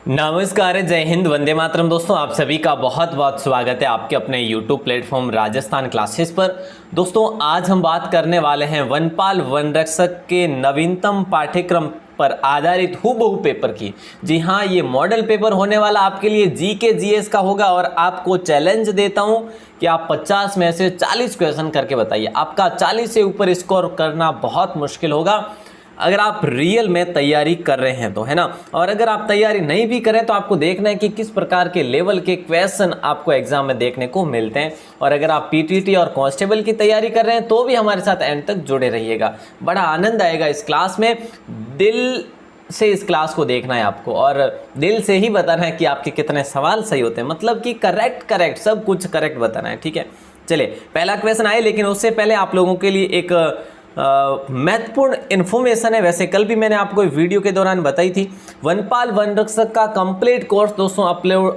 नमस्कार, जय हिंद, वंदे मातरम। दोस्तों, आप सभी का बहुत बहुत स्वागत है आपके अपने YouTube प्लेटफॉर्म राजस्थान क्लासेस पर। दोस्तों, आज हम बात करने वाले हैं वनपाल वनरक्षक के नवीनतम पाठ्यक्रम पर आधारित हूबहू पेपर की। जी हाँ, ये मॉडल पेपर होने वाला आपके लिए जीके जीएस का होगा और आपको चैलेंज देता हूं कि आप 50 में से 40 क्वेश्चन करके बताइए। आपका 40 से ऊपर स्कोर करना बहुत मुश्किल होगा अगर आप रियल में तैयारी कर रहे हैं तो, है ना। और अगर आप तैयारी नहीं भी करें तो आपको देखना है कि किस प्रकार के लेवल के क्वेश्चन आपको एग्जाम में देखने को मिलते हैं। और अगर आप पीटीटी और कांस्टेबल की तैयारी कर रहे हैं तो भी हमारे साथ एंड तक जुड़े रहिएगा। बड़ा आनंद आएगा इस क्लास में। दिल से इस क्लास को देखना है आपको और दिल से ही बताना है कि आपके कितने सवाल सही होते हैं, मतलब कि करेक्ट सब कुछ करेक्ट बताना है। ठीक है, चलिए पहला क्वेश्चन आए, लेकिन उससे पहले आप लोगों के लिए एक महत्वपूर्ण इन्फॉर्मेशन है। वैसे कल भी मैंने आपको वीडियो के दौरान बताई थी, वनपाल वनरक्षक का कंप्लीट कोर्स दोस्तों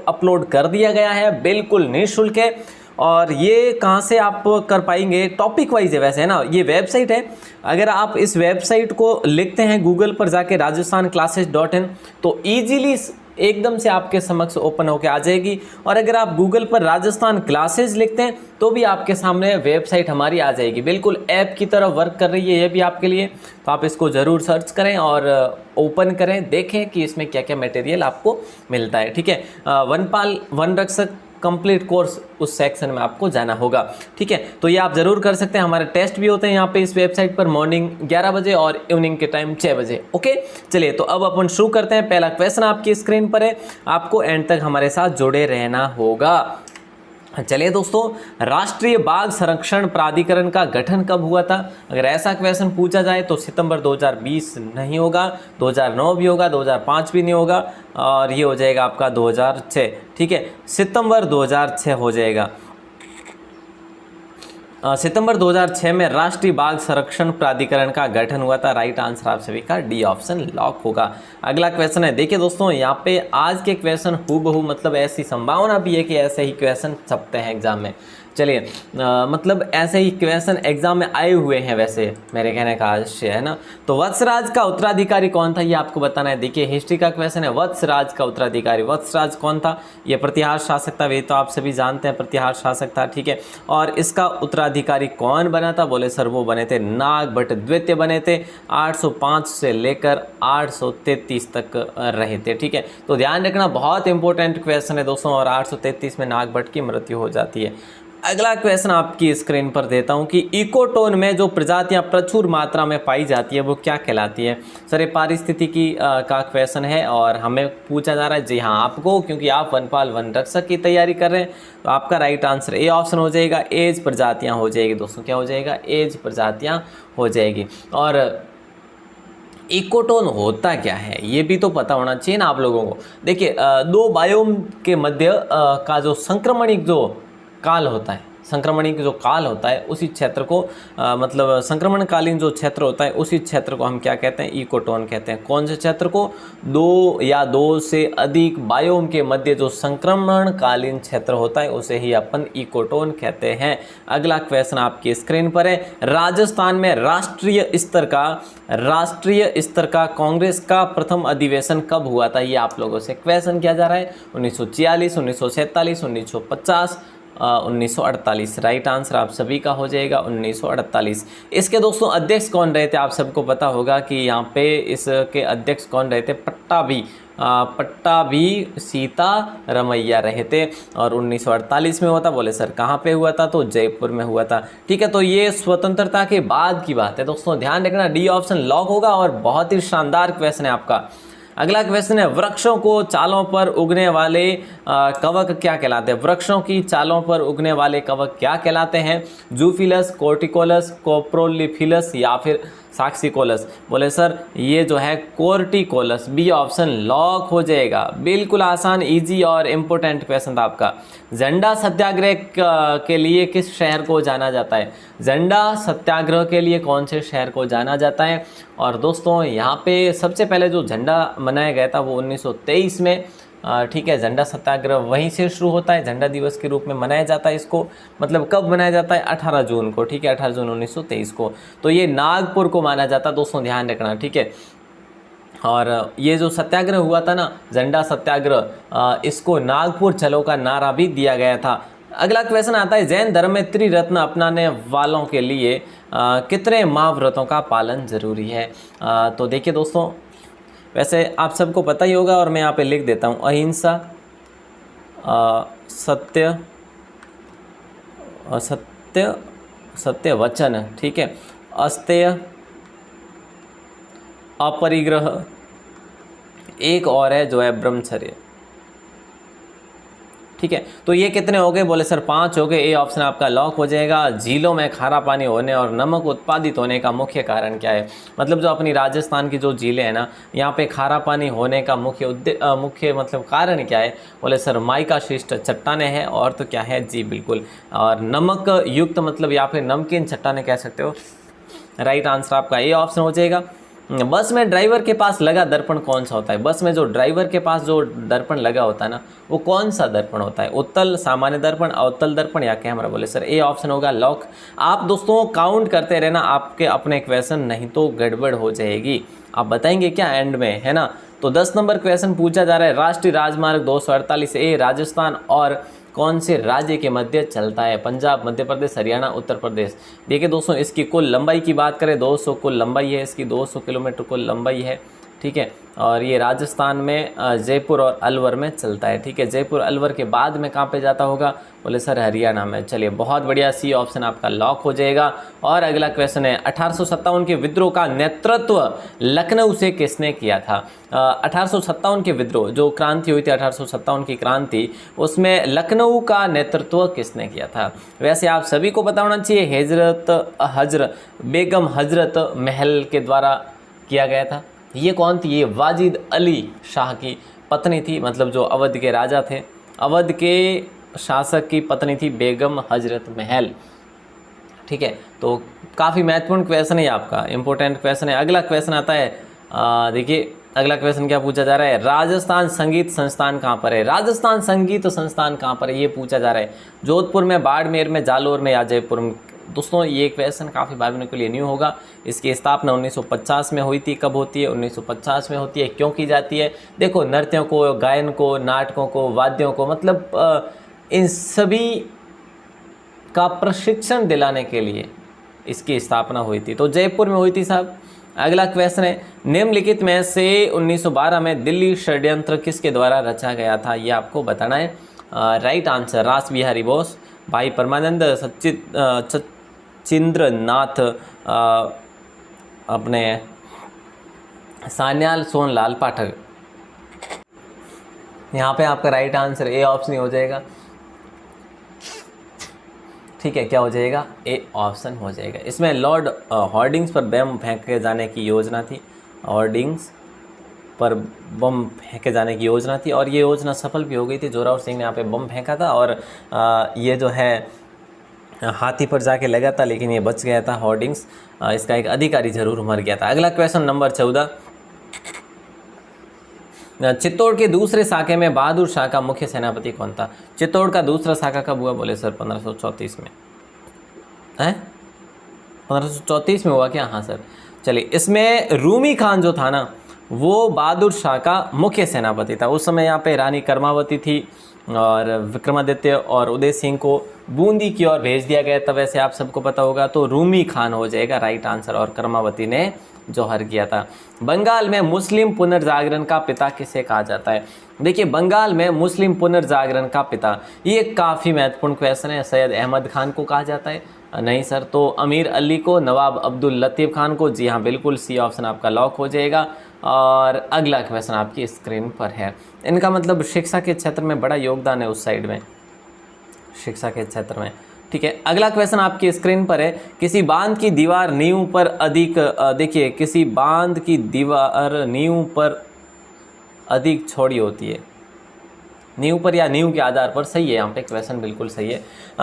अपलोड कर दिया गया है, बिल्कुल निःशुल्क है। और ये कहाँ से आप कर पाएंगे, टॉपिक वाइज है वैसे, है ना। ये वेबसाइट है, अगर आप इस वेबसाइट को लिखते हैं गूगल पर जाके rajasthanclasses.in तो ईजिली एकदम से आपके समक्ष ओपन होके आ जाएगी। और अगर आप गूगल पर राजस्थान क्लासेस लिखते हैं तो भी आपके सामने वेबसाइट हमारी आ जाएगी, बिल्कुल ऐप की तरह वर्क कर रही है ये भी आपके लिए। तो आप इसको ज़रूर सर्च करें और ओपन करें, देखें कि इसमें क्या क्या मटेरियल आपको मिलता है। ठीक है, वनपाल वनरक्षक कंप्लीट कोर्स उस सेक्शन में आपको जाना होगा। ठीक है, तो ये आप जरूर कर सकते हैं। हमारे टेस्ट भी होते हैं यहाँ पे इस वेबसाइट पर मॉर्निंग 11 बजे और इवनिंग के टाइम 6 बजे। ओके, चलिए तो अब अपन शुरू करते हैं। पहला क्वेश्चन आपकी स्क्रीन पर है, आपको एंड तक हमारे साथ जुड़े रहना होगा। चलिए दोस्तों, राष्ट्रीय बाघ संरक्षण प्राधिकरण का गठन कब हुआ था? अगर ऐसा क्वेश्चन पूछा जाए तो सितंबर 2020 नहीं होगा, 2009 भी होगा, 2005 भी नहीं होगा, और ये हो जाएगा आपका 2006। ठीक है, सितंबर 2006 हो जाएगा। सितंबर 2006 में राष्ट्रीय बाघ संरक्षण प्राधिकरण का गठन हुआ था। राइट आंसर आप सभी का डी ऑप्शन लॉक होगा। अगला क्वेश्चन है, देखिए दोस्तों, यहाँ पे आज के क्वेश्चन हूबहू, मतलब ऐसी संभावना भी है कि ऐसे ही क्वेश्चन छपते हैं एग्जाम में। चलिए, मतलब ऐसे ही क्वेश्चन एग्जाम में आए हुए हैं वैसे, मेरे कहने का आशय है ना। तो वत्सराज का उत्तराधिकारी कौन था, ये आपको बताना है। देखिए, हिस्ट्री का क्वेश्चन है, वत्सराज का उत्तराधिकारी, वत्सराज कौन था? ये प्रतिहार शासक था, वे तो आप सभी जानते हैं प्रतिहार शासक था। ठीक है, और इसका उत्तराधिकारी कौन बना था? बोले सर वो बने थे नाग भट्ट द्वितीय बने थे, 805 से लेकर 833 तक रहे थे। ठीक है, तो ध्यान रखना, बहुत इंपॉर्टेंट क्वेश्चन है दोस्तों। और 833 में नाग भट्ट की मृत्यु हो जाती है। अगला क्वेश्चन आपकी स्क्रीन पर देता हूं कि इकोटोन में जो प्रजातियां प्रचुर मात्रा में पाई जाती है वो क्या कहलाती है? सर ये पारिस्थितिकी का क्वेश्चन है और हमें पूछा जा रहा है। जी हाँ, आपको, क्योंकि आप वनपाल वनरक्षक की तैयारी कर रहे हैं, तो आपका राइट आंसर ए ऑप्शन हो जाएगा, एज प्रजातियां हो जाएगी दोस्तों। क्या हो जाएगा? एज प्रजातियां हो जाएगी। और इकोटोन होता क्या है ये भी तो पता होना चाहिए ना आप लोगों को। देखिए, दो बायोम के मध्य का जो संक्रमणिक जो काल होता है, संक्रमणिक जो काल होता है, उसी क्षेत्र को मतलब संक्रमणकालीन जो क्षेत्र होता है उसी क्षेत्र को हम क्या कहते हैं? इकोटोन कहते हैं। कौन से क्षेत्र को? दो या दो से अधिक बायोम के मध्य जो संक्रमणकालीन क्षेत्र होता है उसे ही अपन इकोटोन कहते हैं। अगला क्वेश्चन आपकी स्क्रीन पर है, राजस्थान में राष्ट्रीय स्तर का कांग्रेस का प्रथम अधिवेशन कब हुआ था? ये आप लोगों से क्वेश्चन किया जा रहा है। 1946, 1947, 1950, 1948। राइट आंसर आप सभी का हो जाएगा 1948। इसके दोस्तों अध्यक्ष कौन रहे थे? आप सबको पता होगा कि यहाँ पे इसके अध्यक्ष कौन रहे थे? पट्टाभी सीता रमैया रहे थे। और 1948 में हुआ था। बोले सर कहाँ पे हुआ था? तो जयपुर में हुआ था। ठीक है, तो ये स्वतंत्रता के बाद की बात है दोस्तों, ध्यान रखना, डी ऑप्शन लॉक होगा। और बहुत ही शानदार क्वेश्चन है आपका। अगला क्वेश्चन है, वृक्षों को चालों पर उगने वाले कवक क्या कहलाते हैं? वृक्षों की चालों पर उगने वाले कवक क्या कहलाते हैं? जूफिलस, कोर्टिकोलस, कोप्रोलिफिलस या फिर साक्सिकोलस? बोले सर ये जो है कोर्टिकोलस, बी ऑप्शन लॉक हो जाएगा। बिल्कुल आसान, इजी और इम्पोर्टेंट क्वेश्चन था आपका। झंडा सत्याग्रह के लिए किस शहर को जाना जाता है? झंडा सत्याग्रह के लिए कौन से शहर को जाना जाता है? और दोस्तों यहाँ पे सबसे पहले जो झंडा मनाया गया था वो 1923 में। ठीक है, झंडा सत्याग्रह वहीं से शुरू होता है, झंडा दिवस के रूप में मनाया जाता है इसको। मतलब कब मनाया जाता है? 18 जून को। ठीक है, 18 जून 1923 को। तो ये नागपुर को माना जाता है दोस्तों, ध्यान रखना। ठीक है, और ये जो सत्याग्रह हुआ था ना, झंडा सत्याग्रह, इसको नागपुर चलो का नारा भी दिया गया था। अगला क्वेश्चन आता है, जैन धर्म में त्रिरत्न अपनाने वालों के लिए कितने महाव्रतों का पालन जरूरी है? तो देखिए दोस्तों, वैसे आप सबको पता ही होगा और मैं यहाँ पे लिख देता हूँ, अहिंसा, सत्य, सत्य सत्य वचन, ठीक है, अस्तेय, अपरिग्रह, एक और है जो है ब्रह्मचर्य। ठीक है, तो ये कितने हो गए? बोले सर 5 हो गए। ए ऑप्शन आपका लॉक हो जाएगा। झीलों में खारा पानी होने और नमक उत्पादित होने का मुख्य कारण क्या है? मतलब जो अपनी राजस्थान की जो झीलें हैं ना, यहाँ पे खारा पानी होने का मुख्य मतलब कारण क्या है? बोले सर माइका शिष्ट चट्टानें हैं। और तो क्या है जी, बिल्कुल, और नमक युक्त मतलब या फिर नमकीन चट्टानें कह सकते हो। राइट आंसर आपका ए ऑप्शन हो जाएगा। बस में ड्राइवर के पास लगा दर्पण कौन सा होता है? बस में जो ड्राइवर के पास जो दर्पण लगा होता है ना, वो कौन सा दर्पण होता है? उत्तल, सामान्य दर्पण, अवतल दर्पण या कैमरा? बोले सर ए ऑप्शन होगा लॉक। आप दोस्तों काउंट करते रहना आपके अपने क्वेश्चन, नहीं तो गड़बड़ हो जाएगी। आप बताएंगे क्या एंड में, है ना? तो 10 नंबर क्वेश्चन पूछा जा रहा है, राष्ट्रीय राजमार्ग 248 ए राजस्थान और कौन से राज्य के मध्य चलता है? पंजाब, मध्य प्रदेश, हरियाणा, उत्तर प्रदेश। देखिए दोस्तों, इसकी कुल लंबाई की बात करें 200 कुल लंबाई है इसकी, 200 किलोमीटर कुल लंबाई है। ठीक है, और ये राजस्थान में जयपुर और अलवर में चलता है। ठीक है, जयपुर अलवर के बाद में कहाँ पे जाता होगा? बोले सर हरियाणा में। चलिए बहुत बढ़िया, सी ऑप्शन आपका लॉक हो जाएगा। और अगला क्वेश्चन है, 1857 के विद्रोह का नेतृत्व लखनऊ से किसने किया था? 1857 के विद्रोह, जो क्रांति हुई थी 1857 की क्रांति, उसमें लखनऊ का नेतृत्व किसने किया था? वैसे आप सभी को पता होना चाहिए, बेगम हजरत महल के द्वारा किया गया था। ये कौन थी? ये वाजिद अली शाह की पत्नी थी, मतलब जो अवध के राजा थे, अवध के शासक की पत्नी थी बेगम हजरत महल। ठीक है, तो काफ़ी महत्वपूर्ण क्वेश्चन है आपका, इंपॉर्टेंट क्वेश्चन है। अगला क्वेश्चन आता है, देखिए अगला क्वेश्चन क्या पूछा जा रहा है, राजस्थान संगीत संस्थान कहाँ पर है? राजस्थान संगीत संस्थान कहाँ पर है, ये पूछा जा रहा है। जोधपुर में, बाड़मेर में, जालोर में या जयपुर में? दोस्तों ये क्वेश्चन काफ़ी भाई बहनों के लिए न्यू होगा। इसकी स्थापना 1950 में हुई थी। कब होती है? 1950 में होती है। क्यों की जाती है? देखो, नृत्यों को, गायन को, नाटकों को, वाद्यों को, मतलब इन सभी का प्रशिक्षण दिलाने के लिए इसकी स्थापना हुई थी। तो जयपुर में हुई थी साहब। अगला क्वेश्चन है, निम्नलिखित में से 1912 में दिल्ली षड्यंत्र किसके द्वारा रचा गया था? ये आपको बताना है। राइट आंसर रास बिहारी बोस, भाई परमानंद, सचिंद्र नाथ, अपने सान्याल सोनलाल पाठक। यहाँ पे आपका राइट आंसर ए ऑप्शन ही हो जाएगा। ठीक है, क्या हो जाएगा? ए ऑप्शन हो जाएगा। इसमें लॉर्ड होर्डिंग्स पर बम फेंके जाने की योजना थी, होर्डिंग्स पर बम फेंके जाने की योजना थी, और ये योजना सफल भी हो गई थी। जोरावर सिंह ने यहाँ पे बम फेंका था और ये जो है हाथी पर जाके लगा था, लेकिन ये बच गया था होर्डिंग्स। इसका एक अधिकारी जरूर मर गया था। अगला क्वेश्चन नंबर 14, चित्तौड़ के दूसरे शाखे में बहादुर शाह का मुख्य सेनापति कौन था? चित्तौड़ का दूसरा शाखा कब हुआ? बोले सर 1534 में। है 1534 में हुआ क्या? हाँ सर। चलिए, इसमें रूमी खान जो था ना, वो बहादुर शाह का मुख्य सेनापति था। उस समय यहाँ पे रानी कर्मावती थी और विक्रमादित्य और उदय सिंह को बूंदी की ओर भेज दिया गया था। वैसे आप सबको पता होगा, तो रूमी खान हो जाएगा राइट आंसर, और कर्मावती ने जौहर किया था। बंगाल में मुस्लिम पुनर्जागरण का पिता किसे कहा जाता है? देखिए, बंगाल में मुस्लिम पुनर्जागरण का पिता, ये काफ़ी महत्वपूर्ण क्वेश्चन है। सैयद अहमद खान को कहा जाता है? नहीं सर। तो अमीर अली को, नवाब अब्दुल लतीफ़ खान को? जी हाँ बिल्कुल, सी ऑप्शन आपका लॉक हो जाएगा। और अगला क्वेश्चन आपकी स्क्रीन पर है। इनका मतलब शिक्षा के क्षेत्र में बड़ा योगदान है, उस साइड में, शिक्षा के क्षेत्र में। ठीक है, अगला क्वेश्चन आपकी स्क्रीन पर है, किसी बांध की दीवार नींव पर अधिक, देखिए किसी बांध की दीवार नींव पर अधिक चौड़ी होती है। नींव पर या नींव के आधार पर, सही है, यहाँ पे क्वेश्चन बिल्कुल सही है।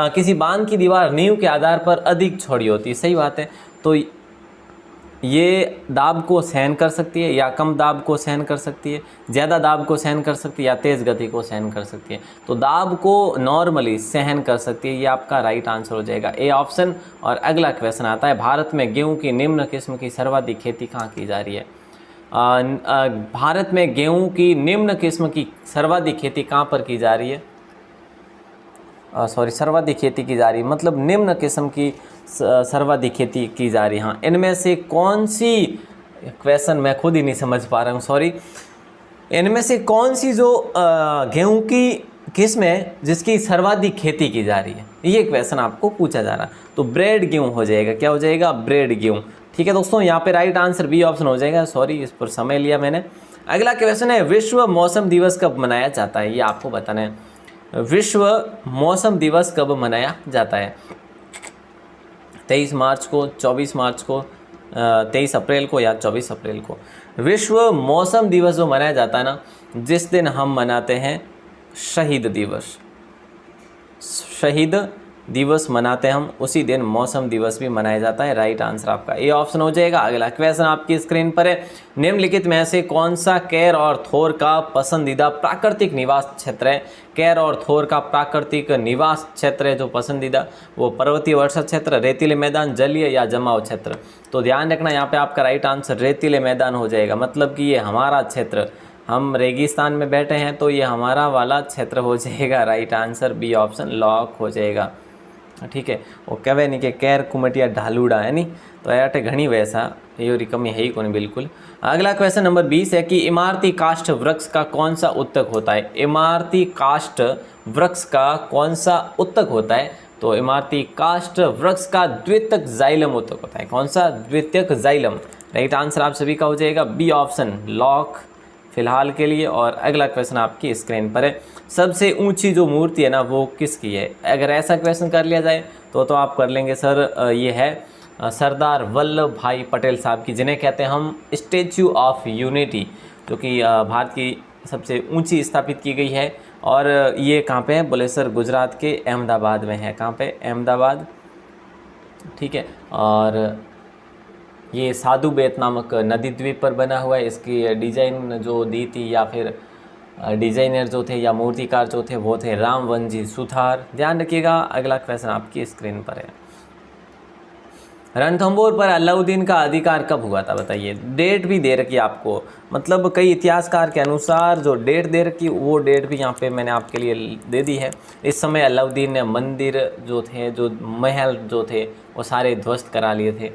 किसी बांध की दीवार नींव के आधार पर अधिक चौड़ी होती है, सही बात है। तो ये दाब को सहन कर सकती है या कम दाब को सहन कर सकती है, ज़्यादा दाब को सहन कर सकती है या तेज़ गति को सहन कर सकती है? तो दाब को नॉर्मली सहन कर सकती है, ये आपका राइट आंसर हो जाएगा, ए ऑप्शन। और अगला क्वेश्चन आता है, भारत में गेहूं की निम्न किस्म की सर्वाधिक खेती कहाँ की जा रही है? भारत में गेहूं की निम्न किस्म की सर्वाधिक खेती कहाँ पर की जा रही है? सर्वाधिक खेती की जा रही है, मतलब निम्न किस्म की सर्वाधिक खेती की जा रही है। हाँ, इनमें से कौन सी, क्वेश्चन मैं खुद ही नहीं समझ पा रहा हूँ, सॉरी। इनमें से कौन सी जो गेहूं की किस्म है जिसकी सर्वाधिक खेती की जा रही है, ये क्वेश्चन आपको पूछा जा रहा है। तो ब्रेड गेहूं हो जाएगा। क्या हो जाएगा? ब्रेड गेहूं। ठीक है दोस्तों, यहाँ पे राइट आंसर बी ऑप्शन हो जाएगा। सॉरी, इस पर समय लिया मैंने। अगला क्वेश्चन है, विश्व मौसम दिवस कब मनाया जाता है? ये आपको बताना है। विश्व मौसम दिवस कब मनाया जाता है? 23 मार्च को, 24 मार्च को, 23 अप्रैल को या 24 अप्रैल को। विश्व मौसम दिवस जो मनाया जाता है ना, जिस दिन हम मनाते हैं शहीद दिवस, शहीद दिवस मनाते हैं हम, उसी दिन मौसम दिवस भी मनाया जाता है। राइट आंसर आपका ए ऑप्शन हो जाएगा। अगला क्वेश्चन आपकी स्क्रीन पर है, निम्नलिखित में से कौन सा कैर और थोर का पसंदीदा प्राकृतिक निवास क्षेत्र है? कैर और थोर का प्राकृतिक निवास क्षेत्र है जो पसंदीदा, वो पर्वतीय वर्षा क्षेत्र, रेतीले मैदान, जलीय या जमाव क्षेत्र। तो ध्यान रखना, यहाँ पे आपका राइट आंसर रेतीले मैदान हो जाएगा, मतलब कि ये हमारा क्षेत्र, हम रेगिस्तान में बैठे हैं तो ये हमारा वाला क्षेत्र हो जाएगा। Right answer B option lock हो जाएगा। ठीक है, वो कहे नहीं कि कैर कुमटिया ढालूड़ा है नहीं, तो याटे घनी वैसा ये कमी है ही कौन बिल्कुल। अगला क्वेश्चन नंबर 20 है कि इमारती काष्ठ वृक्ष का कौन सा उत्तक होता है? इमारती काष्ठ वृक्ष का कौन सा उत्तक होता है? तो इमारती काष्ठ वृक्ष का द्वितीयक जाइलम उत्तक होता है। कौन सा? द्वितीयक जाइलम। राइट आंसर आप सभी का हो जाएगा बी ऑप्शन लॉक फिलहाल के लिए। और अगला क्वेश्चन आपकी स्क्रीन पर है, सबसे ऊंची जो मूर्ति है ना वो किसकी है? अगर ऐसा क्वेश्चन कर लिया जाए तो आप कर लेंगे सर, ये है सरदार वल्लभ भाई पटेल साहब की, जिन्हें कहते हैं हम स्टैच्यू ऑफ यूनिटी, जो कि भारत की सबसे ऊंची स्थापित की गई है। और ये कहाँ पे है? बोले सर गुजरात के अहमदाबाद में है। कहाँ पे? अहमदाबाद। ठीक है, और ये साधु बेत नामक नदी द्वीप पर बना हुआ है। इसकी डिज़ाइन जो दी थी या फिर डिज़ाइनर जो थे या मूर्तिकार जो थे वो थे रामवनजी सुथार। ध्यान रखिएगा। अगला क्वेश्चन आपकी स्क्रीन पर है, रणथंभौर पर अलाउद्दीन का अधिकार कब हुआ था? बताइए। डेट भी दे रखी है आपको, मतलब कई इतिहासकार के अनुसार जो डेट दे रखी वो डेट भी यहाँ पे मैंने आपके लिए दे दी है। इस समय अलाउद्दीन ने मंदिर जो थे, जो महल जो थे वो सारे ध्वस्त करा लिए थे।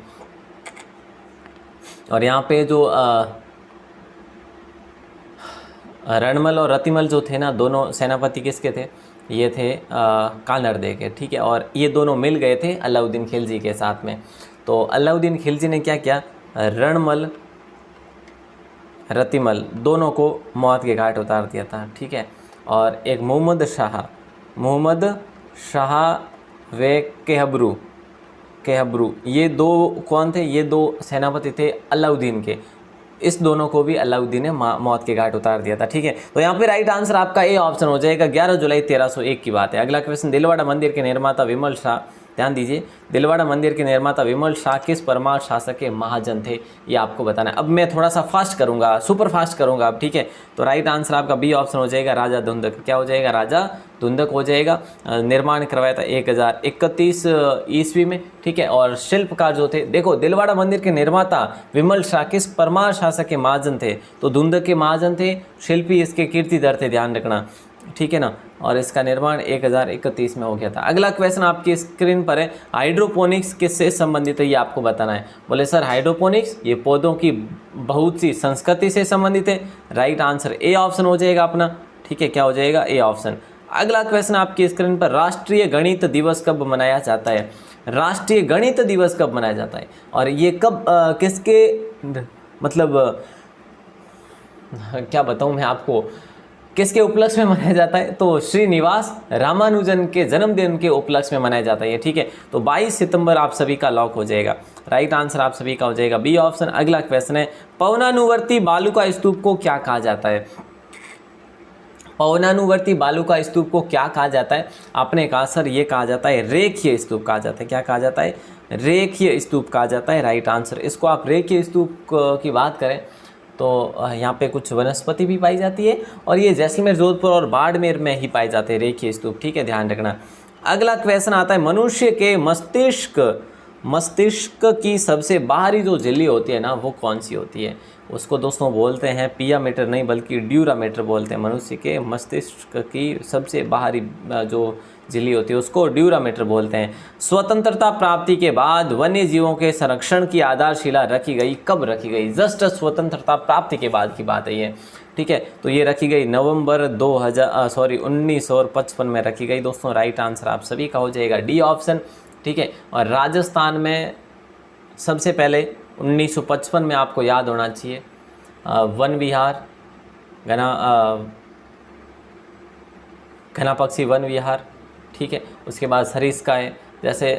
और यहाँ पे जो रणमल और रतिमल जो थे ना, दोनों सेनापति किसके थे? ये थे कानरदे के। ठीक है, और ये दोनों मिल गए थे अलाउद्दीन खिलजी के साथ में। तो अलाउद्दीन खिलजी ने क्या किया? रणमल रतिमल दोनों को मौत के घाट उतार दिया था। ठीक है, और एक मोहम्मद शाह वे केहबरू, ये दो कौन थे? ये दो सेनापति थे अलाउद्दीन के। इस दोनों को भी अलाउद्दीन ने मौत के घाट उतार दिया था। ठीक है, तो यहाँ पे राइट आंसर आपका ए ऑप्शन हो जाएगा। 11 जुलाई 1301 की बात है। अगला क्वेश्चन, दिलवाड़ा मंदिर के निर्माता विमल शाह, ध्यान दीजिए, दिलवाड़ा मंदिर के निर्माता विमल शाह किस परमार शासक के महाजन थे? ये आपको बताना है। अब मैं थोड़ा सा फास्ट करूंगा, सुपर फास्ट करूंगा अब। ठीक है, तो राइट आंसर आपका बी ऑप्शन हो जाएगा राजा धुंधक। क्या हो जाएगा? राजा धुंधक हो जाएगा। निर्माण करवाया था 1031 ईस्वी में। ठीक है, और शिल्पकार जो थे, देखो दिलवाड़ा मंदिर के निर्माता विमल शाह किस परमार शासक के महाजन थे? तो धुंधक के महाजन थे। शिल्पी इसके कीर्तिधर थे, ध्यान रखना। ठीक है ना, और इसका निर्माण 1031 में हो गया था। अगला क्वेश्चन आपकी स्क्रीन पर है, हाइड्रोपोनिक्स किससे संबंधित है? ये आपको बताना है। बोले सर हाइड्रोपोनिक्स ये पौधों की बहुत सी संस्कृति से संबंधित है। राइट आंसर ए ऑप्शन हो जाएगा अपना। ठीक है, क्या हो जाएगा? A option. अगला क्वेश्चन आपकी स्क्रीन पर, राष्ट्रीय गणित दिवस कब मनाया जाता है? राष्ट्रीय गणित दिवस कब मनाया जाता है? और ये कब किसके, मतलब क्या बताऊं मैं आपको, किसके उपलक्ष्य में मनाया जाता है? तो श्रीनिवास रामानुजन के जन्मदिन के उपलक्ष्य में मनाया जाता है। ठीक है, तो 22 सितंबर आप सभी का लॉक हो जाएगा। राइट आंसर आप सभी का हो जाएगा बी ऑप्शन। अगला क्वेश्चन है, पवनानुवर्ती बालुका स्तूप को क्या कहा जाता है? पवनानुवर्ती बालुका स्तूप को क्या कहा जाता है? आपने कहा सर ये कहा जाता है रेखीय स्तूप कहा जाता है। क्या कहा जाता है? रेखीय स्तूप कहा जाता है। Right answer. इसको आप रेखीय स्तूप की बात करें तो यहाँ पे कुछ वनस्पति भी पाई जाती है, और ये जैसलमेर, जोधपुर और बाड़मेर में ही पाए जाते हैं रेखीय स्तूप। ठीक है, ध्यान रखना। अगला क्वेश्चन आता है, मनुष्य के मस्तिष्क मस्तिष्क की सबसे बाहरी जो झिल्ली होती है ना, वो कौन सी होती है? उसको दोस्तों बोलते हैं पियामीटर नहीं बल्कि ड्यूरामीटर बोलते हैं। मनुष्य के मस्तिष्क की सबसे बाहरी जो झिल्ली होती है उसको ड्यूरामीटर बोलते हैं। स्वतंत्रता प्राप्ति के बाद वन्य जीवों के संरक्षण की आधारशिला रखी गई। कब रखी गई? जस्ट स्वतंत्रता प्राप्ति के बाद की बात है ये, ठीक है। तो ये रखी गई नवंबर 1955 में रखी गई दोस्तों। राइट आंसर आप सभी का हो जाएगा डी ऑप्शन, ठीक है। और राजस्थान में सबसे पहले 1955 में आपको याद होना चाहिए वन विहार, घना पक्षी वन विहार, ठीक है। उसके बाद सरिस्का है, जैसे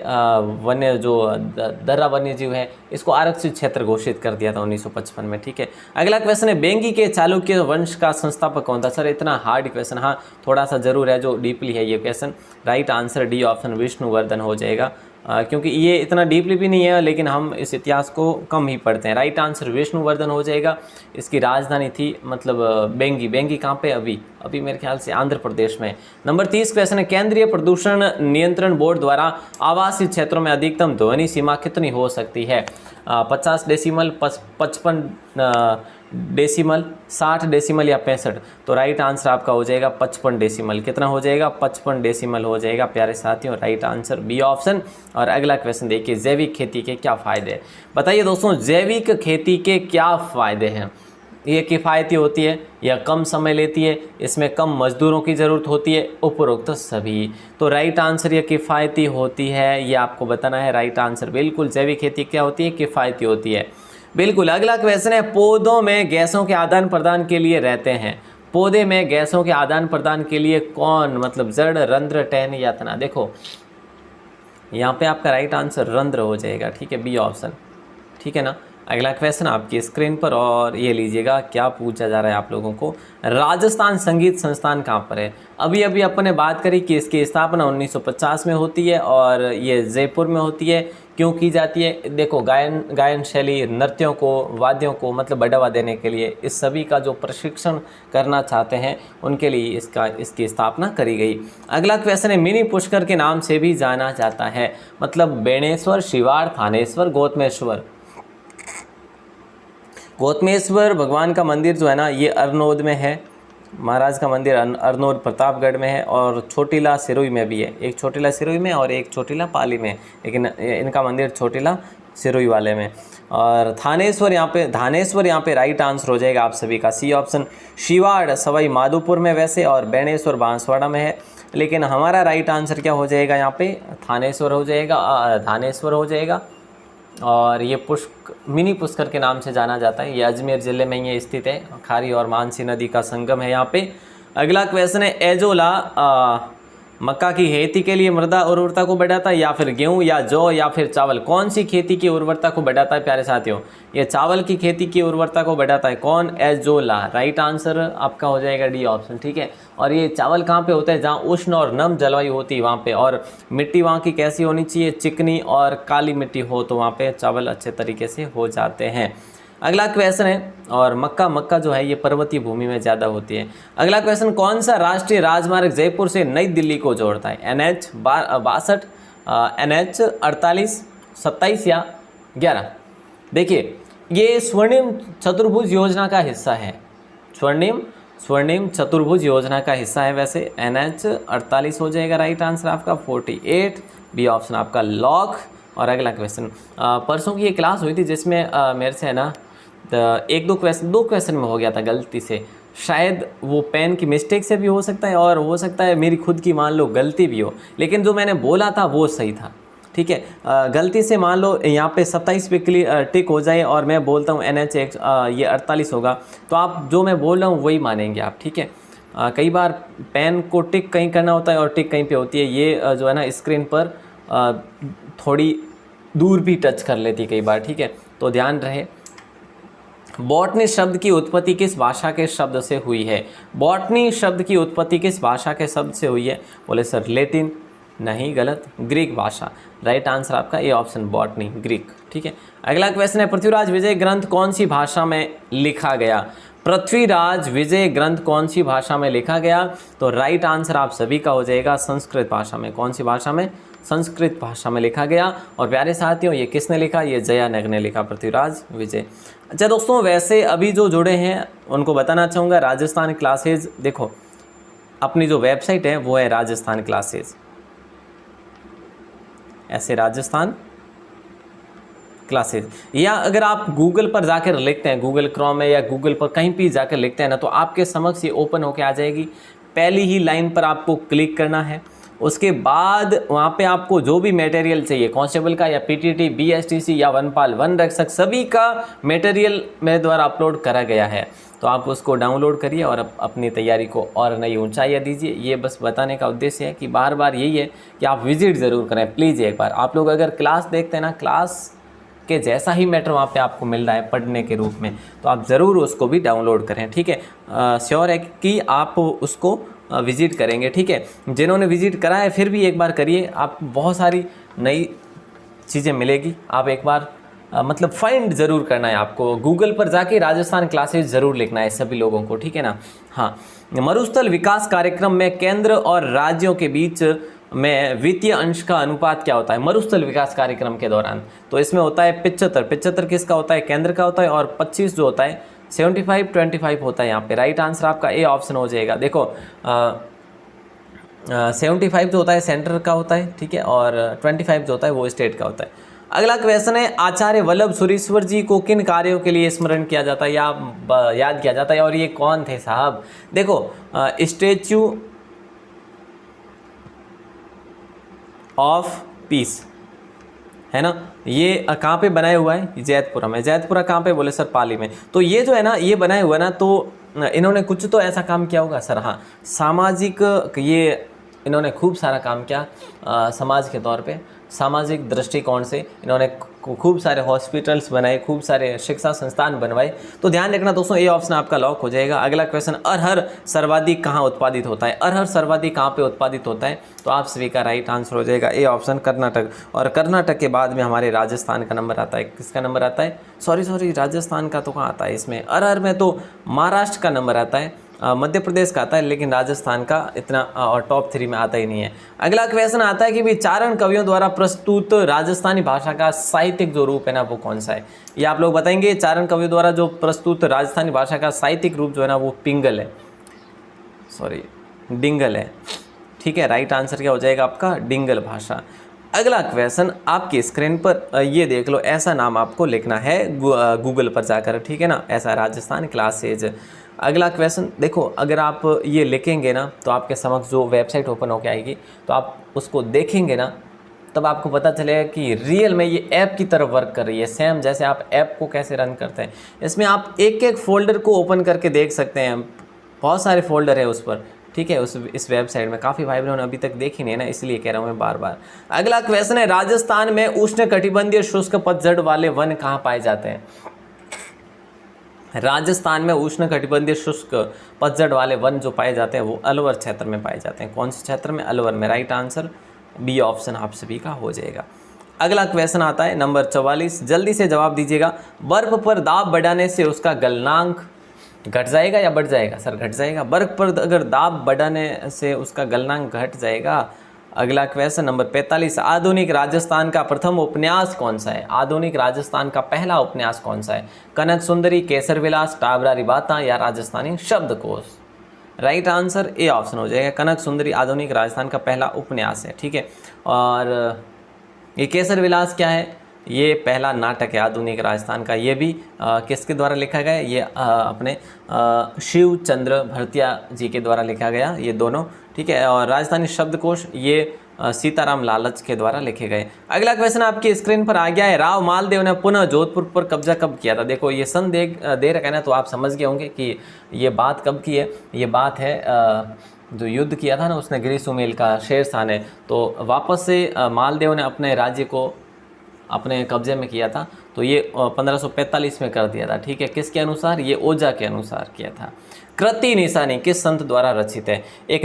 वन्य जो दर्रा वन्य जीव है इसको आरक्षित क्षेत्र घोषित कर दिया था 1955 में, ठीक है। अगला क्वेश्चन है बेंगी के चालुक्य वंश का संस्थापक कौन था? सर इतना हार्ड क्वेश्चन, हाँ थोड़ा सा जरूर है जो डीपली है ये question. Right answer D option Vishnuvardhana हो जाएगा, क्योंकि ये इतना डीपली भी नहीं है लेकिन हम इस इतिहास को कम ही पढ़ते हैं। राइट आंसर विष्णुवर्धन हो जाएगा। इसकी राजधानी थी मतलब बेंगी। बेंगी कहाँ पे? अभी मेरे ख्याल से आंध्र प्रदेश में। नंबर 30 क्वेश्चन है केंद्रीय प्रदूषण नियंत्रण बोर्ड द्वारा आवासीय क्षेत्रों में अधिकतम ध्वनि सीमा कितनी हो सकती है? 50 डेसिमल, 55 डेसिमल, 60 डेसिमल या 65? तो राइट आंसर आपका हो जाएगा 55 डेसिमल। कितना हो जाएगा? 55 डेसिमल हो जाएगा प्यारे साथियों। Right answer B option. और अगला क्वेश्चन देखिए जैविक खेती के क्या फ़ायदे हैं? बताइए दोस्तों जैविक खेती के क्या फ़ायदे हैं? ये किफ़ायती होती है या कम समय लेती है, इसमें कम मजदूरों की ज़रूरत होती है, उपरोक्त सभी। तो राइट आंसर ये किफ़ायती होती है, ये आपको बताना है। राइट आंसर बिल्कुल जैविक खेती क्या होती है? किफ़ायती होती है, बिल्कुल। अगला क्वेश्चन है पौधों में गैसों के आदान प्रदान के लिए रहते हैं। पौधे में गैसों के आदान प्रदान के लिए कौन, मतलब जड़, रंध्र, टहनी या तना? देखो यहाँ पे आपका राइट आंसर रंध्र हो जाएगा, ठीक है, बी ऑप्शन, ठीक है ना। अगला क्वेश्चन आपकी स्क्रीन पर, और ये लीजिएगा क्या पूछा जा रहा है आप लोगों को। राजस्थान संगीत संस्थान कहाँ पर है? अभी अभी अपन ने बात करी कि इसकी स्थापना 1950 में होती है और ये जयपुर में होती है। क्यों की जाती है? देखो गायन शैली, नृत्यों को, वाद्यों को मतलब बढ़ावा देने के लिए, इस सभी का जो प्रशिक्षण करना चाहते हैं उनके लिए इसकी स्थापना करी गई। अगला क्वेश्चन है मिनी पुष्कर के नाम से भी जाना जाता है, मतलब बेणेश्वर, शिवाड़, थानेश्वर, गौतमेश्वर। गौतमेश्वर भगवान का मंदिर जो है ना ये अरनोद में है, महाराज का मंदिर अरनोद प्रतापगढ़ में है, और छोटीला सिरोही में भी है। एक छोटीला सिरोही में और एक छोटीला पाली में, लेकिन इनका मंदिर छोटीला सिरोही वाले में। और धानेश्वर यहाँ पे राइट आंसर हो जाएगा आप सभी का, सी ऑप्शन। शिवाड़ सवाई माधोपुर में वैसे, और बेणेश्वर बांसवाड़ा में है, लेकिन हमारा राइट आंसर क्या हो जाएगा यहाँ पे? धानेश्वर हो जाएगा। और ये मिनी पुष्कर के नाम से जाना जाता है। ये अजमेर ज़िले में ये स्थित है, खारी और मानसी नदी का संगम है यहाँ पे। अगला क्वेश्चन है एजोला मक्का की खेती के लिए मृदा उर्वरता को बढ़ाता है, या फिर गेहूं या जौ या फिर चावल? कौन सी खेती की उर्वरता को बढ़ाता है प्यारे साथियों? ये चावल की खेती की उर्वरता को बढ़ाता है। कौन? एजोला। राइट आंसर आपका हो जाएगा डी ऑप्शन, ठीक है। और ये चावल कहाँ पे होता है? जहाँ उष्ण और नम जलवायु होती है वहाँ पे, और मिट्टी वहाँ की कैसी होनी चाहिए? चिकनी और काली मिट्टी हो तो वहाँ पे चावल अच्छे तरीके से हो जाते हैं। अगला क्वेश्चन है, और मक्का जो है ये पर्वतीय भूमि में ज़्यादा होती है। अगला क्वेश्चन, कौन सा राष्ट्रीय राजमार्ग जयपुर से नई दिल्ली को जोड़ता है? NH 62, NH 48, 27 या 11? देखिए ये स्वर्णिम चतुर्भुज योजना का हिस्सा है। स्वर्णिम चतुर्भुज योजना का हिस्सा है वैसे। NH 48 हो जाएगा राइट आंसर आपका, 48 बी ऑप्शन आपका लॉक। और अगला क्वेश्चन, परसों की ये क्लास हुई थी जिसमें मेरे से है ना दो क्वेश्चन में हो गया था गलती से। शायद वो पेन की मिस्टेक से भी हो सकता है, और हो सकता है मेरी खुद की मान लो गलती भी हो, लेकिन जो मैंने बोला था वो सही था, ठीक है। गलती से मान लो यहाँ पे 27 पे टिक हो जाए और मैं बोलता हूँ NH ये 48 होगा, तो आप जो मैं बोल रहा हूँ वही मानेंगे आप, ठीक है। कई बार पेन को टिक कहीं करना होता है और टिक कहीं पे होती है, ये जो है ना स्क्रीन पर थोड़ी दूर भी टच कर लेती है कई बार, ठीक है, तो ध्यान रहे। बॉटनी शब्द की उत्पत्ति किस भाषा के शब्द से हुई है? बॉटनी शब्द की उत्पत्ति किस भाषा के शब्द से हुई है? बोले सर लेटिन, नहीं, गलत, ग्रीक भाषा। राइट आंसर आपका ए ऑप्शन बॉटनी, ग्रीक, ठीक है। अगला क्वेश्चन है पृथ्वीराज विजय ग्रंथ कौन सी भाषा में लिखा गया? पृथ्वीराज विजय ग्रंथ कौन सी भाषा में लिखा गया? तो राइट आंसर आप सभी का हो जाएगा संस्कृत भाषा में। कौन सी भाषा में? संस्कृत भाषा में लिखा गया। और प्यारे साथियों, ये किसने लिखा? ये जयानग ने लिखा, पृथ्वीराज विजय। अच्छा दोस्तों, वैसे अभी जो जुड़े हैं उनको बताना चाहूँगा, राजस्थान क्लासेज, देखो अपनी जो वेबसाइट है वो है राजस्थान क्लासेज, ऐसे राजस्थान क्लासेज। या अगर आप गूगल पर जाकर लिखते हैं, गूगल क्रोम में या गूगल पर कहीं भी जाकर लिखते हैं ना, तो आपके समक्ष ये ओपन होके आ जाएगी। पहली ही लाइन पर आपको क्लिक करना है। उसके बाद वहाँ पे आपको जो भी मटेरियल चाहिए, कांस्टेबल का या पीटीटी, बीएसटीसी या वनपाल वन रक्षक, सभी का मटेरियल मेरे द्वारा अपलोड करा गया है। तो आप उसको डाउनलोड करिए और अपनी तैयारी को और नई ऊंचाइयाँ दीजिए। ये बस बताने का उद्देश्य है कि बार बार यही है कि आप विजिट ज़रूर करें प्लीज़ एक बार। आप लोग अगर क्लास देखते हैं ना, क्लास के जैसा ही मैटर वहाँ पे आपको मिल रहा है पढ़ने के रूप में, तो आप ज़रूर उसको भी डाउनलोड करें, ठीक है। श्योर है कि आप उसको विज़िट करेंगे, ठीक है। जिन्होंने विज़िट करा है फिर भी एक बार करिए, आप बहुत सारी नई चीज़ें मिलेगी। आप एक बार मतलब फाइंड ज़रूर करना है आपको, गूगल पर जाके राजस्थान क्लासेज ज़रूर लिखना है सभी लोगों को, ठीक है ना। हाँ, मरुस्थल विकास कार्यक्रम में केंद्र और राज्यों के बीच में वित्तीय अंश का अनुपात क्या होता है मरुस्थल विकास कार्यक्रम के दौरान? तो इसमें होता है 75 किसका होता है? केंद्र का होता है। और 25 जो होता है 75-25 होता है यहाँ पे। राइट आंसर आपका ए ऑप्शन हो जाएगा। देखो 75 जो होता है सेंटर का होता है, ठीक है, और 25 जो होता है वो स्टेट का होता है। अगला क्वेश्चन है, आचार्य वल्लभ सुरीश्वर जी को किन कार्यों के लिए स्मरण किया जाता है या याद किया जाता है, और ये कौन थे साहब? देखो स्टैच्यू ऑफ पीस है ना, ये कहाँ पे बनाया हुआ है? जैतपुरा में। जैतपुरा कहाँ पे? बोले सर पाली में। तो ये जो है ना, ये बनाया हुआ है ना, तो इन्होंने कुछ तो ऐसा काम किया होगा सर। हाँ, सामाजिक, ये इन्होंने खूब सारा काम किया समाज के तौर पे। सामाजिक दृष्टिकोण से इन्होंने खूब सारे हॉस्पिटल्स बनाए, खूब सारे शिक्षा संस्थान बनवाए। तो ध्यान रखना दोस्तों, ये ऑप्शन आपका लॉक हो जाएगा। अगला क्वेश्चन, अरहर सर्वाधिक कहाँ उत्पादित होता है? अरहर सर्वाधिक कहाँ पे उत्पादित होता है? तो आप सभी का राइट आंसर हो जाएगा ए ऑप्शन, कर्नाटक। और कर्नाटक के बाद में हमारे राजस्थान का नंबर आता है। किसका नंबर आता है? सॉरी राजस्थान का तो कहाँ आता है इसमें? अरहर में तो महाराष्ट्र का नंबर आता है, मध्य प्रदेश का आता है, लेकिन राजस्थान का इतना और टॉप 3 में आता ही नहीं है। अगला क्वेश्चन आता है कि भी चारण कवियों द्वारा प्रस्तुत राजस्थानी भाषा का साहित्यिक जो रूप है ना, वो कौन सा है? ये आप लोग बताएंगे। चारण कवियों द्वारा जो प्रस्तुत राजस्थानी भाषा का साहित्यिक रूप जो है ना, वो पिंगल है, सॉरी डिंगल है, ठीक है। राइट आंसर क्या हो जाएगा आपका? डिंगल भाषा। अगला क्वेश्चन आपकी स्क्रीन पर ये देख लो, ऐसा नाम आपको लिखना है गूगल पर जाकर, ठीक है ना, ऐसा राजस्थान क्लासेज। अगला क्वेश्चन देखो, अगर आप ये लिखेंगे ना, तो आपके समक्ष जो वेबसाइट ओपन होकर आएगी, तो आप उसको देखेंगे ना, तब आपको पता चलेगा कि रियल में ये ऐप की तरह वर्क कर रही है। सेम जैसे आप ऐप को कैसे रन करते हैं, इसमें आप एक एक फोल्डर को ओपन करके देख सकते हैं। बहुत सारे फोल्डर है उस पर, ठीक है, इस वेबसाइट में। काफ़ी भाई बहनों ने अभी तक देखी नहीं है ना, इसलिए कह रहा हूँ मैं बार बार। अगला क्वेश्चन है, राजस्थान में उष्णकटिबंधीय शुष्क पतझड़ वाले वन कहाँ पाए जाते हैं? राजस्थान में उष्णकटिबंधीय शुष्क पतझड़ वाले वन जो पाए जाते हैं वो अलवर क्षेत्र में पाए जाते हैं। कौन से क्षेत्र में? अलवर में। राइट आंसर बी ऑप्शन आप सभी का हो जाएगा। अगला क्वेश्चन आता है नंबर 44, जल्दी से जवाब दीजिएगा। बर्फ पर दाब बढ़ाने से उसका गलनांक घट जाएगा या बढ़ जाएगा? सर घट जाएगा। बर्फ पर अगर दाब बढ़ाने से उसका गलनांक घट जाएगा। अगला क्वेश्चन नंबर 45, आधुनिक राजस्थान का प्रथम उपन्यास कौन सा है? आधुनिक राजस्थान का पहला उपन्यास कौन सा है? कनक सुंदरी, केसर विलास, टाबरारी बाता या राजस्थानी शब्दकोश? राइट आंसर ए ऑप्शन हो जाएगा। कनक सुंदरी आधुनिक राजस्थान का पहला उपन्यास है, ठीक है। और ये केसर विलास क्या है? ये पहला नाटक है आधुनिक राजस्थान का। ये भी किसके द्वारा लिखा गया? ये अपने शिव चंद्र भरतिया जी के द्वारा लिखा गया, ये दोनों, ठीक है। और राजस्थानी शब्दकोश ये सीताराम लालच के द्वारा लिखे गए। अगला क्वेश्चन आपकी स्क्रीन पर आ गया है, राव मालदेव ने पुनः जोधपुर पर कब्जा कब किया था? देखो ये सन दे रखा है ना, तो आप समझ गए होंगे कि ये बात कब की है। ये बात है जो युद्ध किया था ना उसने ग्रीसुमेल का शेरशाह ने, तो वापस से मालदेव ने अपने राज्य को अपने कब्जे में किया था। तो ये 1545 में कर दिया था, ठीक है। किसके अनुसार? ये ओझा के अनुसार किया था। कृति निशानी किस संत द्वारा रचित है? एक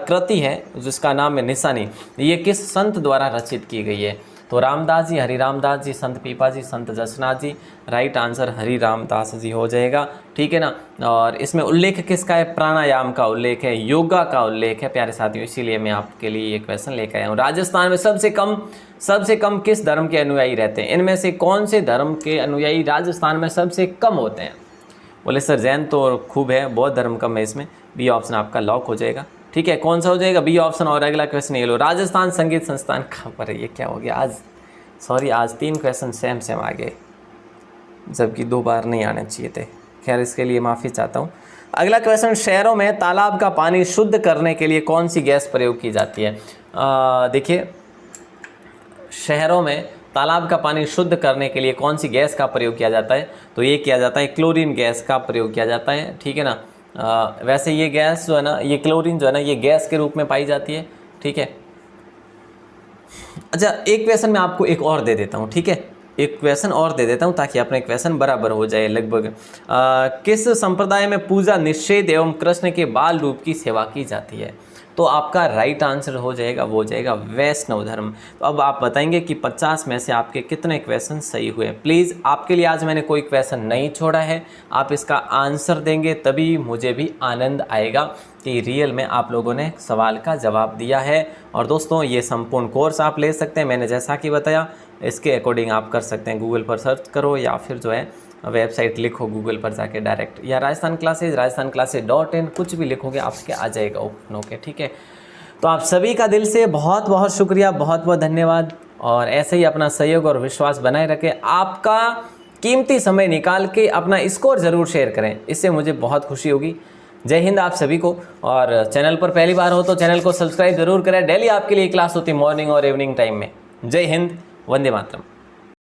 कृति है जिसका नाम है निशानी, ये किस संत द्वारा रचित की गई है? तो रामदास जी, हरि रामदास जी, संत पीपा जी, संत जसनाथ जी। राइट आंसर हरि रामदास जी हो जाएगा, ठीक है ना। और इसमें उल्लेख किसका है? प्राणायाम का उल्लेख है, योगा का उल्लेख है प्यारे साथियों, इसीलिए मैं आपके लिए ये क्वेश्चन लेकर आया हूँ। राजस्थान में सबसे कम किस धर्म के अनुयायी रहते हैं? इनमें से कौन से धर्म के अनुयायी राजस्थान में सबसे कम होते हैं? बोले सर जैन तो खूब है, बौद्ध धर्म कम है इसमें। बी ऑप्शन आपका लॉक हो जाएगा, ठीक है। कौन सा हो जाएगा? B option. और अगला क्वेश्चन ये लो, राजस्थान संगीत संस्थान कहाँ पर है? ये क्या हो गया आज? सॉरी, आज 3 क्वेश्चन सेम आ गए, जबकि 2 बार नहीं आने चाहिए थे। खैर, इसके लिए माफ़ी चाहता हूँ। अगला क्वेश्चन, शहरों में तालाब का पानी शुद्ध करने के लिए कौन सी गैस प्रयोग की जाती है? देखिए, शहरों में तालाब का पानी शुद्ध करने के लिए कौन सी गैस का प्रयोग किया जाता है? तो ये किया जाता है क्लोरीन गैस का प्रयोग किया जाता है, ठीक है ना। वैसे ये गैस जो है ना, ये क्लोरीन जो है ना, ये गैस के रूप में पाई जाती है, ठीक है। अच्छा, एक क्वेश्चन मैं आपको एक और दे देता हूँ, ठीक है। एक क्वेश्चन और दे देता हूँ ताकि अपने क्वेश्चन बराबर हो जाए लगभग। किस संप्रदाय में पूजा निषेध एवं कृष्ण के बाल रूप की सेवा की जाती है? तो आपका राइट आंसर हो जाएगा, वो हो जाएगा वैष्णव धर्म। तो अब आप बताएंगे कि 50 में से आपके कितने क्वेश्चन सही हुए। प्लीज़, आपके लिए आज मैंने कोई क्वेश्चन नहीं छोड़ा है, आप इसका आंसर देंगे तभी मुझे भी आनंद आएगा कि रियल में आप लोगों ने सवाल का जवाब दिया है। और दोस्तों, ये संपूर्ण कोर्स आप ले सकते हैं, मैंने जैसा कि बताया इसके अकॉर्डिंग आप कर सकते हैं। गूगल पर सर्च करो या फिर जो है वेबसाइट लिखो गूगल पर जाके डायरेक्ट, या राजस्थान classes.in कुछ भी लिखोगे आपके आ जाएगा ओपन होके, ठीक है। तो आप सभी का दिल से बहुत बहुत शुक्रिया, बहुत बहुत धन्यवाद। और ऐसे ही अपना सहयोग और विश्वास बनाए रखें। आपका कीमती समय निकाल के अपना स्कोर ज़रूर शेयर करें, इससे मुझे बहुत खुशी होगी। जय हिंद आप सभी को। और चैनल पर पहली बार हो तो चैनल को सब्सक्राइब जरूर करें। डेली आपके लिए क्लास होती है मॉर्निंग और इवनिंग टाइम में। जय हिंद, वंदे मातरम।